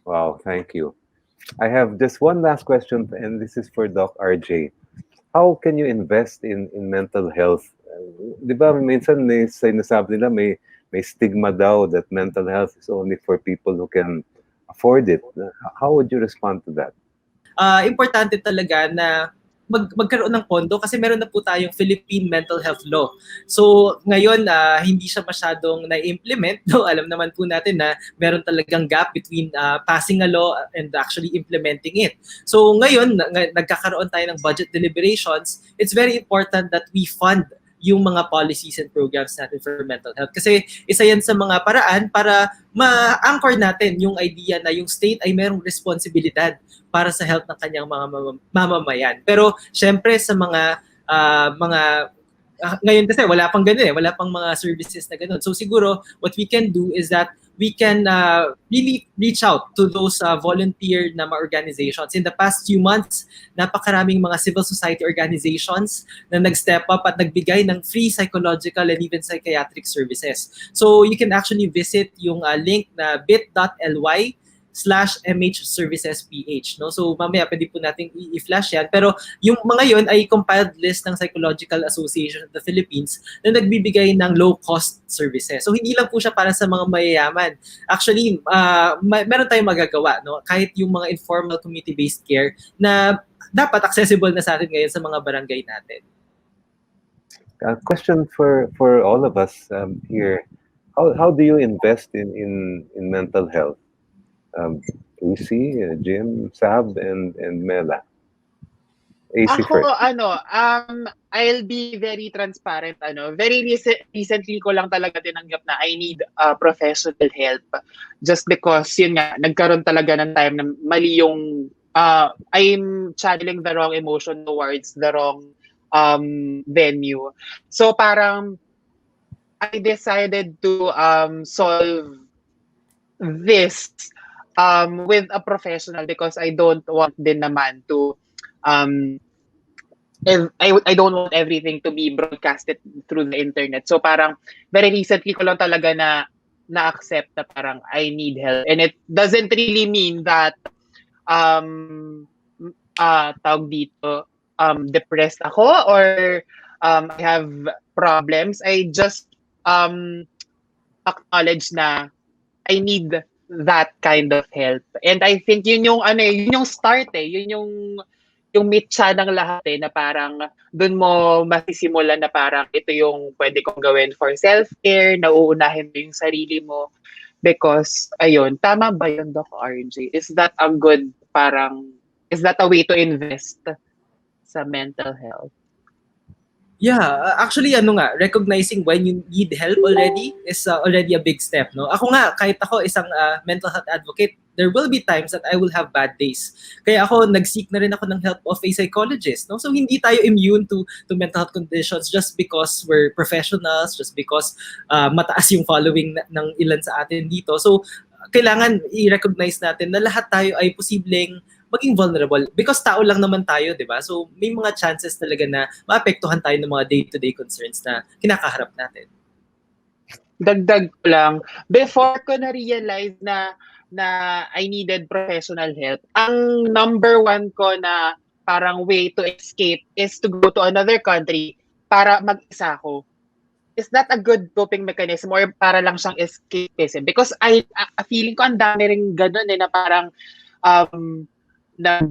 Wow, thank you. I have just one last question, and this is for Doc RJ. How can you invest in mental health? Di ba minsan may sinasabi nila may stigma daw that mental health is only for people who can afford it. How would you respond to that? Importante talaga na magkaroon ng pondo kasi meron na po tayong Philippine Mental Health Law. So ngayon, hindi siya masyadong na-implement. No? Alam naman po natin na meron talagang gap between passing a law and actually implementing it. So ngayon, nagkakaroon tayo ng budget deliberations. It's very important that we fund yung mga policies and programs natin for mental health. Kasi isa yan sa mga paraan para ma-anchor natin yung idea na yung state ay merong responsibilidad para sa health ng kanyang mga mamamayan. Pero syempre sa mga ngayon kasi wala pang ganun wala pang mga services na ganun. So siguro what we can do is that we can really reach out to those volunteer na mga organizations. In the past few months, napakaraming mga civil society organizations na nag-step up at nagbigay ng free psychological and even psychiatric services. So you can actually visit yung link na bit.ly/MH-services-PH. No? So mamaya pwede po natin i-flash yan. Pero yung mga yon ay compiled list ng Psychological Association of the Philippines na nagbibigay ng low-cost services. So hindi lang po siya para sa mga mayayaman. Actually, meron tayong magagawa. No? Kahit yung mga informal community-based care na dapat accessible na sa atin ngayon sa mga barangay natin. A question for all of us here. How do you invest in mental health? AC, Jim, Saab, and Mela. AC Ako, first. I'll be very transparent. Very recently ko lang talaga tinanggap na I need professional help. Just because, yun nga, nagkaroon talaga ng time na mali yung, I'm channeling the wrong emotion towards the wrong venue. So parang, I decided to solve this with a professional because I don't want din naman to I don't want everything to be broadcasted through the internet. So parang very recently ko lang talaga na-accept na parang I need help. And it doesn't really mean that tawag dito depressed ako or I have problems. I just acknowledge na I need that kind of help. And I think yun yung start yun yung mitya ng lahat na parang dun mo masisimulan na parang ito yung pwede kong gawin for self-care, nauunahin mo yung sarili mo. Because, ayun, tama ba yun, Doc RJ? Is that a way to invest sa mental health? Yeah, actually recognizing when you need help already is already a big step, no? Ako nga, kahit ako isang mental health advocate, there will be times that I will have bad days. Kaya ako nag-seek na rin ako ng help of a psychologist, no? So hindi tayo immune to mental health conditions just because we're professionals, just because mataas yung following ng ilan sa atin dito. So kailangan i-recognize natin na lahat tayo ay posibleng maging vulnerable because tao lang naman tayo, di ba? So may mga chances talaga na maapektuhan tayo ng mga day-to-day concerns na kinakaharap natin. Dagdag ko lang, before ko na-realize na I needed professional help, ang number one ko na parang way to escape is to go to another country para mag-isa ako. Is that a good coping mechanism or para lang siyang escapism? Because feeling ko ang dami rin ganun na parang na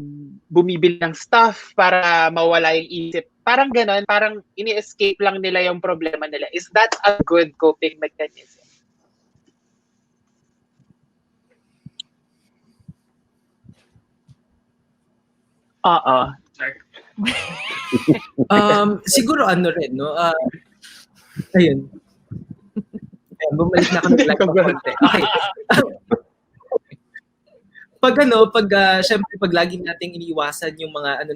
bumibili ng stuff para mawala yung isip. Parang gano'n, parang ini-escape lang nila yung problema nila. Is that a good coping mechanism? Sure. Siguro rin, no? Ayun. Bumalik na ako ng live konti. Okay. Syempre pag lagi nating iniiwasan yung mga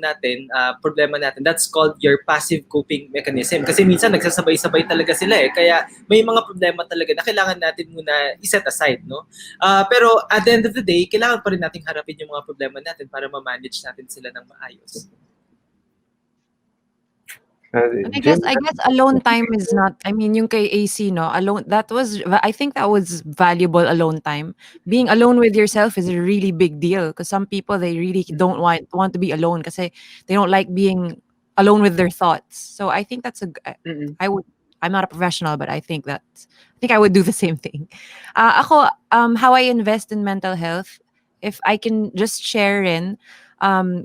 problema natin, that's called your passive coping mechanism. Kasi minsan nagsasabay-sabay talaga sila Kaya may mga problema talaga na kailangan natin muna i-set aside, no? Pero at the end of the day, kailangan pa rin nating harapin yung mga problema natin para ma-manage natin sila ng maayos. And I Jim, guess alone time is not, I mean, yung kay AC, no, alone, I think that was valuable alone time. Being alone with yourself is a really big deal because some people, they really don't want to be alone kasi they don't like being alone with their thoughts. So I think that's Mm-mm. I would, I'm not a professional, but I think I would do the same thing. Ako, how I invest in mental health, if I can just share in,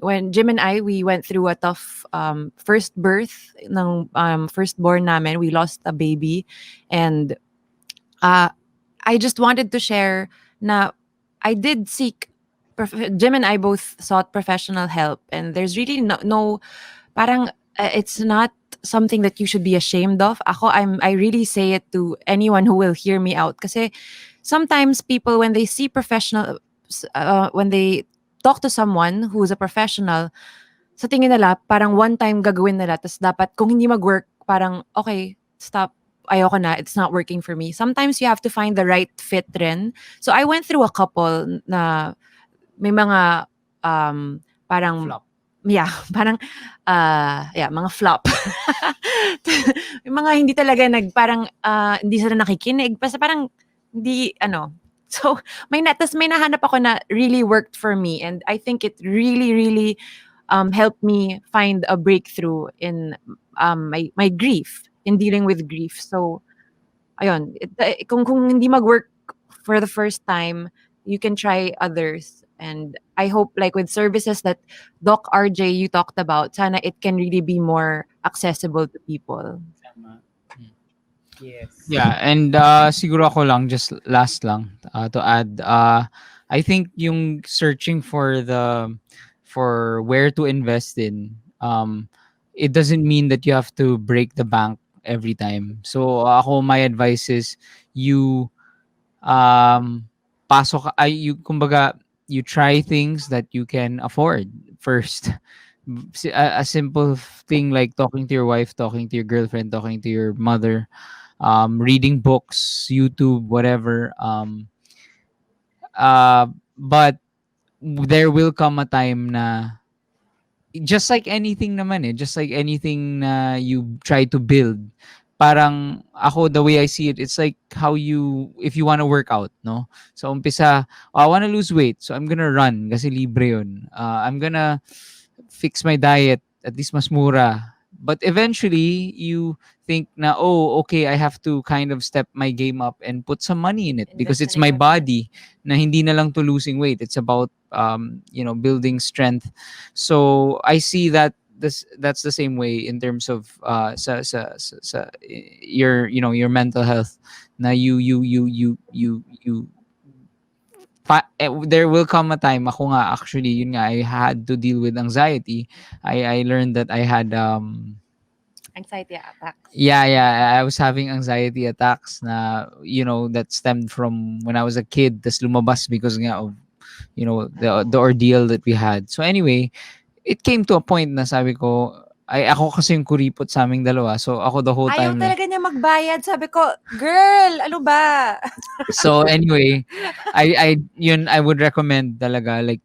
when Jim and I, we went through a tough first birth ng firstborn namin. We lost a baby. And uh, I just wanted to share na I did seek, Jim and I both sought professional help. And there's really no parang it's not something that you should be ashamed of. I really say it to anyone who will hear me out. Kasi sometimes people, when they see when they talk to someone who's a professional, sa tingin nila, parang one time gagawin nila. Tapos dapat, kung hindi mag-work, parang, okay, stop. Ayoko na. It's not working for me. Sometimes you have to find the right fit rin. So I went through a couple na may mga parang Flop. yeah, parang yeah, mga flop. May mga hindi talaga parang hindi sila nakikinig. Basta parang hindi ano. So may nahanap ako na really worked for me, and I think it really really helped me find a breakthrough in my grief, in dealing with grief. So ayun, kung hindi mag-work for the first time, you can try others. And I hope, like with services that Doc RJ you talked about, sana it can really be more accessible to people. Tama. Yes. Yeah, and siguro ako lang, just last lang to add, I think yung searching for where to invest in, it doesn't mean that you have to break the bank every time. So ako, my advice is you kumbaga, you try things that you can afford first. A simple thing like talking to your wife, talking to your girlfriend, talking to your mother, reading books, YouTube, whatever. But there will come a time na, just like anything naman just like anything na you try to build, parang ako, the way I see it, it's like how if you want to work out, no? So umpisa, I want to lose weight, so I'm gonna run kasi libre yun. I'm gonna fix my diet, at least mas mura. But eventually, you think na, oh, okay, I have to kind of step my game up and put some money in it because it's my body na hindi na lang to losing weight. It's about, building strength. So I see that that's the same way in terms of your mental health. Na there will come a time, ako nga actually, yun nga, I had to deal with anxiety. I learned that I had Anxiety attacks. I was having anxiety attacks na that stemmed from when I was a kid, tas lumabas because nga of the ordeal that we had. So anyway, it came to a point na sabi ko, ako kasi yung kuripot sa aming dalawa. So ako the whole Ayaw time na, talaga niya magbayad. Sabi ko, girl, ano ba? so anyway, I would recommend talaga, like,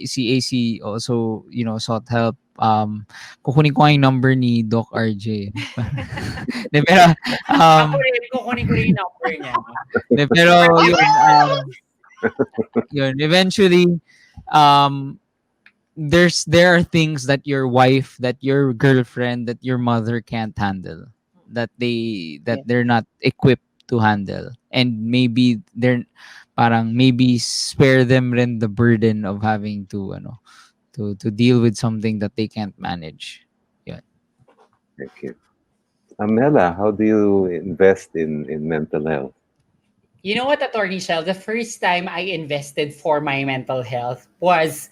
si AC also, sought help. Kukunin ko nga yung number ni Doc RJ. De, pero Ako rin, kukunin ko rin yung number niya. pero yun, eventually, there are things that your wife, that your girlfriend, that your mother can't handle, that they're not equipped to handle, and maybe maybe spare them rin the burden of having to to deal with something that they can't manage. thank you. Amela, how do you invest in mental health? You know what, Attorney Shell, the first time I invested for my mental health was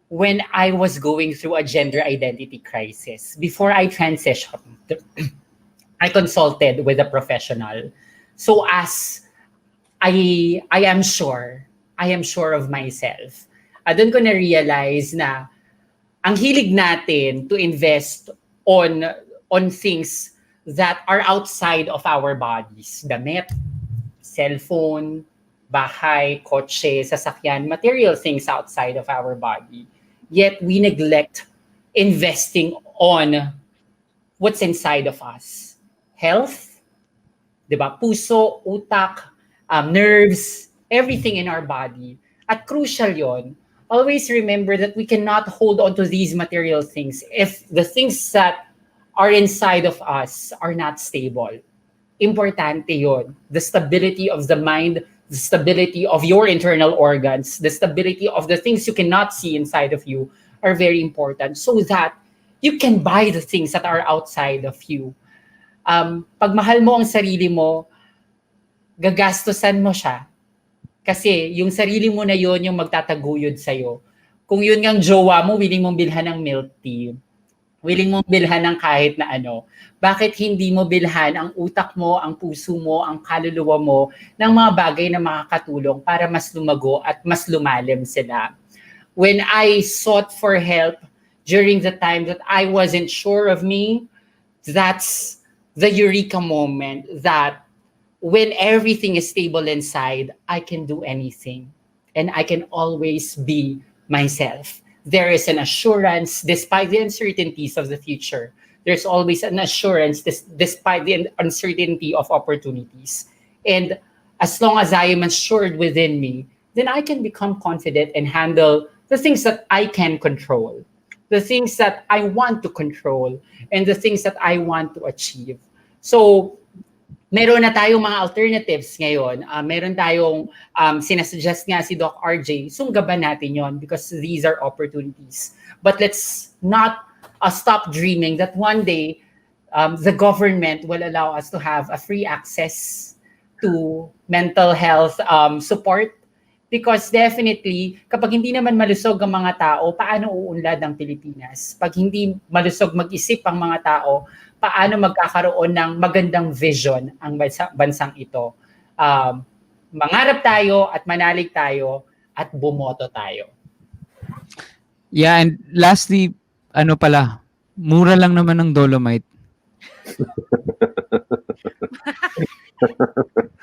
when I was going through a gender identity crisis. Before I transitioned, I consulted with a professional. So as I am sure of myself, doon ko na-realize na ang hilig natin to invest on things that are outside of our bodies. Damit, cellphone, bahay, kotse, sasakyan, material things outside of our body. Yet we neglect investing on what's inside of us. Health, diba? Puso, utak, nerves, everything in our body. At crucial yon, always remember that we cannot hold on to these material things if the things that are inside of us are not stable. Importante yon. The stability of the mind, the stability of your internal organs, the stability of the things you cannot see inside of you are very important so that you can buy the things that are outside of you. Pag mahal mo ang sarili mo, gagastusan mo siya. Kasi yung sarili mo na yon yung magtataguyod sa'yo. Kung yun ngang jowa mo, willing mong bilhan ng milk tea, willing mong bilhan ng kahit na ano, bakit hindi mo bilhan ang utak mo, ang puso mo, ang kaluluwa mo ng mga bagay na makakatulong para mas lumago at mas lumalim sila? When I sought for help during the time that I wasn't sure of me, that's the eureka moment that when everything is stable inside, I can do anything. And I can always be myself. There is an assurance despite the uncertainties of the future. There's always an assurance despite the uncertainty of opportunities. And as long as I am assured within me, then I can become confident and handle the things that I can control, the things that I want to control, and the things that I want to achieve. So, meron na tayong mga alternatives ngayon. Meron tayong sinasuggest nga si Doc RJ, sunggaban natin yon because these are opportunities. But let's not stop dreaming that one day the government will allow us to have a free access to mental health support. Because definitely, kapag hindi naman malusog ang mga tao, paano uunlad ang Pilipinas? Pag hindi malusog mag-isip ang mga tao, paano magkakaroon ng magandang vision ang bansang ito? Mangarap tayo at manalig tayo at bumoto tayo. Yeah, and lastly, ano pala, mura lang naman ng Dolomite.